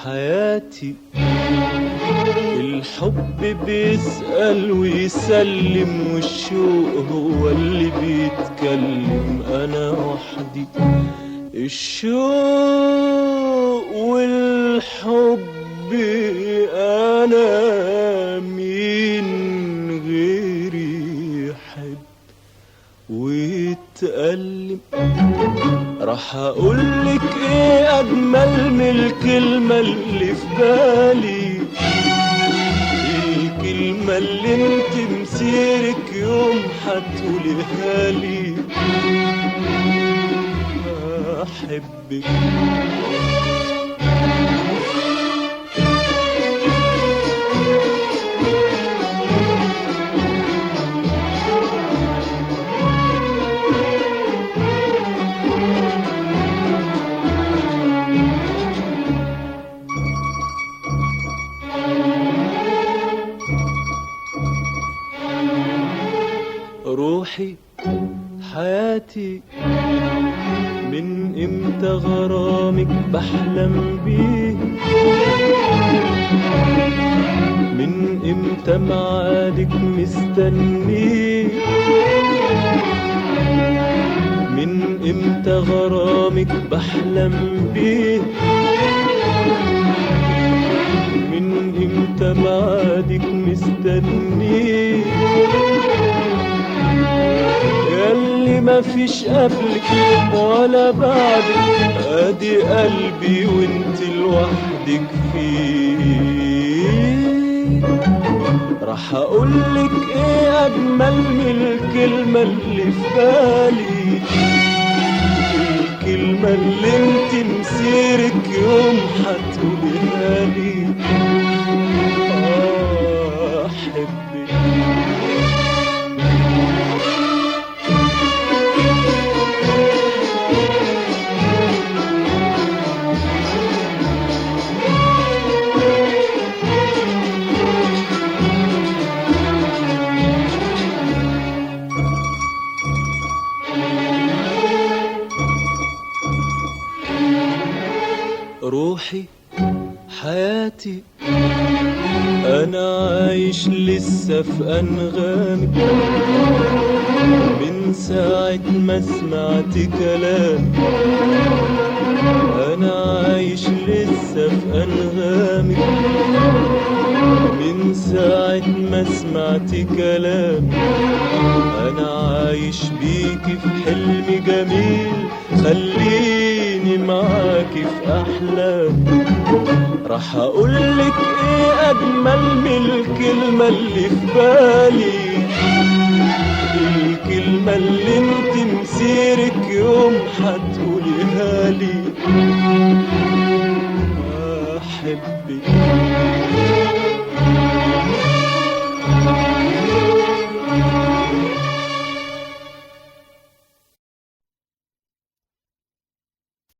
حياتي الحب بيسأل ويسلم، والشوق هو اللي بيتكلم، أنا وحدي الشوق والحب، أنا مين غيري يحب ويتألم؟ راح أقولك إيه أجمل من الكلمة اللي في بالي، الكلمة اللي انت مسيرك يوم هتقوليها لي، أحبك. روحي حياتي من امتى غرامك بحلم بيه، من امتى معادك مستنيه، من امتى غرامك بحلم بيه، من امتى معادك مستنيه، ياللي مفيش قبلك ولا بعدك، ادي قلبي وانت لوحدك فيه. راح اقولك ايه اجمل من الكلمة اللي في بالي، الكلمة اللي انت مسيرك يوم هتقوليها لي، احبك. روحي حياتي أنا عايش لسه في أنغامك، من ساعة ما سمعت كلامك، أنا عايش لسه في أنغامك، من ساعة ما سمعت كلامك، أنا عايش بيكي في حلم جميل، خليني معاكي في أحلامي. راح أقولك إيه أجمل من الكلمة اللي في بالي، الكلمة اللي انت مسيرك يوم هتقوليها لي، أحبك.